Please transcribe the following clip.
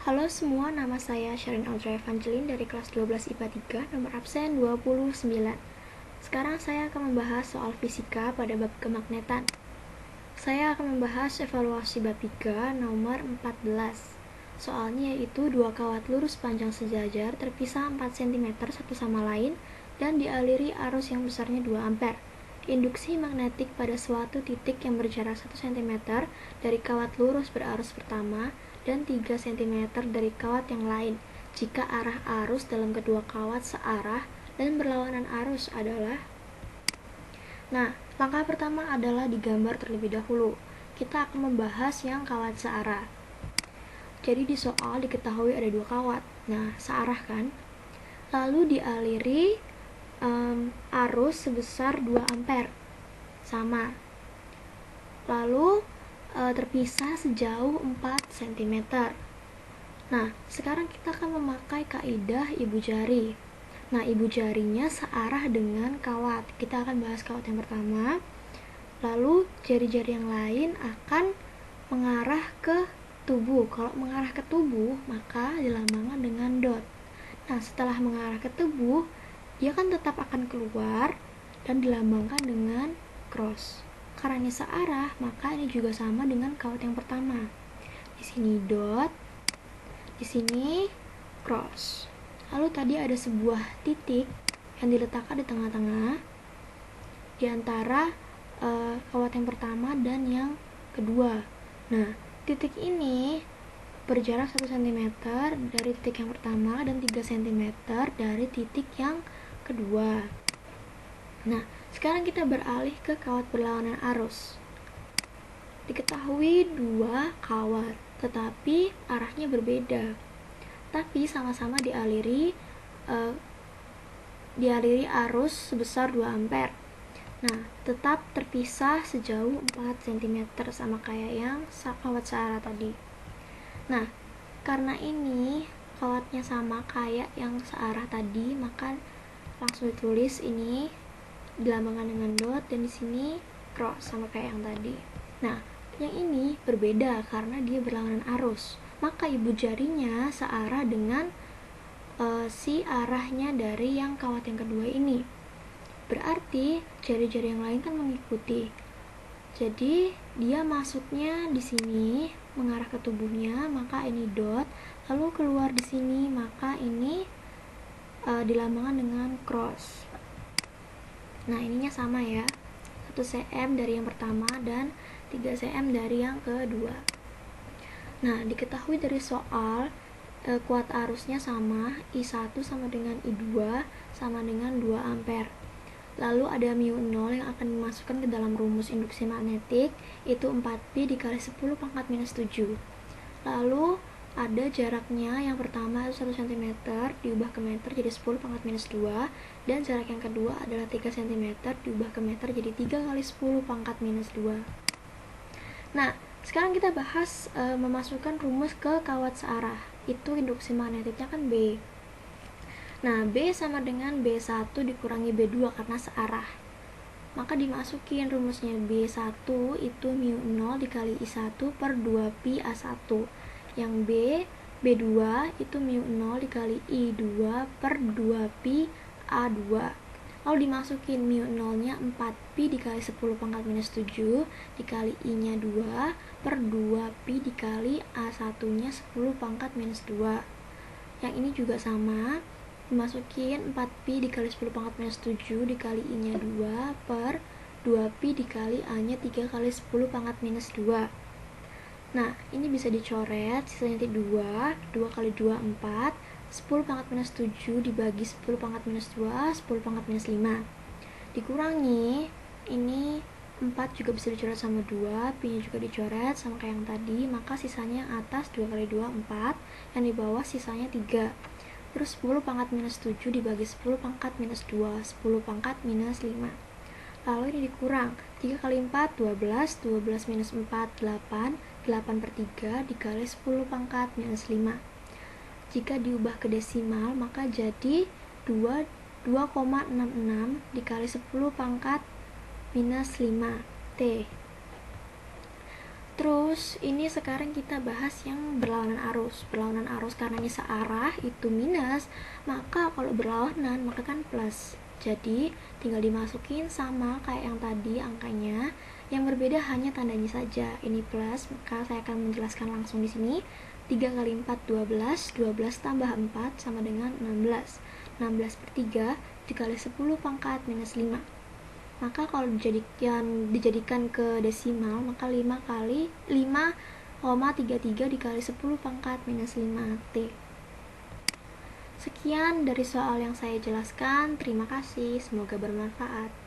Halo semua, nama saya Sharon Audrey Evangeline dari kelas 12 IPA 3, nomor absen 29. Sekarang saya akan membahas soal fisika pada bab kemagnetan. Saya akan membahas evaluasi bab 3 nomor 14. Soalnya yaitu dua kawat lurus panjang sejajar terpisah 4 cm satu sama lain dan dialiri arus yang besarnya 2 ampere. Induksi magnetik pada suatu titik yang berjarak 1 cm dari kawat lurus berarus pertama dan 3 cm dari kawat yang lain jika arah arus dalam kedua kawat searah dan berlawanan arus adalah. Nah, langkah pertama adalah digambar terlebih dahulu. Kita akan membahas yang kawat searah. Jadi di soal diketahui ada dua kawat. Nah, searah kan? Lalu dialiri arus sebesar 2 ampere. Sama. Lalu terpisah sejauh 4 cm. Nah, sekarang kita akan memakai kaidah ibu jari. Nah, ibu jarinya searah dengan kawat. Kita akan bahas kawat yang pertama. Lalu jari-jari yang lain akan mengarah ke tubuh. Kalau mengarah ke tubuh, maka dilambangkan dengan dot. Nah, setelah mengarah ke tubuh, dia kan tetap akan keluar dan dilambangkan dengan cross. Karena ini searah, maka ini juga sama dengan kawat yang pertama. Di sini dot, di sini cross. Lalu tadi ada sebuah titik yang diletakkan di tengah-tengah di antara kawat yang pertama dan yang kedua. Nah, titik ini berjarak 1 cm dari titik yang pertama dan 3 cm dari titik yang kedua. Nah, sekarang kita beralih ke kawat berlawanan arus. Diketahui dua kawat, tetapi arahnya berbeda. Tapi sama-sama dialiri arus sebesar 2 ampere. Nah, tetap terpisah sejauh 4 cm sama kayak yang kawat searah tadi. Nah, karena ini kawatnya sama kayak yang searah tadi, maka langsung ditulis ini dilambangkan dengan dot dan di sini cross sama kayak yang tadi. Nah, yang ini berbeda karena dia berlawanan arus. Maka ibu jarinya searah dengan si arahnya dari yang kawat yang kedua ini. Berarti jari-jari yang lain kan mengikuti. Jadi dia masuknya di sini mengarah ke tubuhnya, maka ini dot, lalu keluar di sini, maka ini dilambangkan dengan cross. Nah, ininya sama ya. 1 cm dari yang pertama dan 3 cm dari yang kedua. Nah, diketahui dari soal kuat arusnya sama, I1 sama dengan I2 sama dengan 2 ampere. Lalu ada μ0 yang akan dimasukkan ke dalam rumus induksi magnetik, itu 4pi dikali 10 pangkat minus 7. Lalu ada jaraknya yang pertama 1 cm diubah ke meter jadi 10 pangkat minus 2, dan jarak yang kedua adalah 3 cm diubah ke meter jadi 3 kali 10 pangkat minus 2. Nah, sekarang kita bahas memasukkan rumus ke kawat searah. Itu induksi magnetiknya kan B. Nah, B sama dengan B1 dikurangi B2 karena searah. Maka dimasukin rumusnya B1 itu μ0 dikali I1 per 2pi A1. Yang B2 itu μ0 dikali I2 per 2pi A2. Lalu dimasukin μ0-nya 4pi dikali 10 pangkat minus 7 dikali I-nya 2 per 2pi dikali A1-nya 10 pangkat minus 2. Yang ini juga sama, dimasukin 4pi dikali 10 pangkat minus 7 dikali I-nya 2 per 2pi dikali A-nya 3 kali 10 pangkat minus 2. Nah, ini bisa dicoret, sisanya 2 kali 2, 4, 10 pangkat minus 7 dibagi 10 pangkat minus 2, 10 pangkat minus 5. Dikurangi, ini 4 juga bisa dicoret sama 2, pi-nya juga dicoret sama kayak yang tadi, maka sisanya yang atas 2 kali 2, 4, yang di bawah sisanya 3. Terus 10 pangkat minus 7 dibagi 10 pangkat minus 2, 10 pangkat minus 5. Lalu ini dikurang, 3 kali 4, 12, 12 minus 4, 8, 8 per 3 dikali 10 pangkat minus 5. Jika diubah ke desimal, maka jadi 2,66 dikali 10 pangkat minus 5 T. Terus ini sekarang kita bahas yang berlawanan arus. Berlawanan arus karena ini searah itu minus, maka kalau berlawanan maka kan plus. Jadi tinggal dimasukin sama kayak yang tadi angkanya. Yang berbeda hanya tandanya saja. Ini plus, maka saya akan menjelaskan langsung di sini. 3 kali 4 12, 12 tambah 4 sama dengan 16. 16 per 3 dikali 10 pangkat minus 5. Maka kalau dijadikan ke desimal, maka 5,33 dikali 10 pangkat minus 5T. Sekian dari soal yang saya jelaskan. Terima kasih, semoga bermanfaat.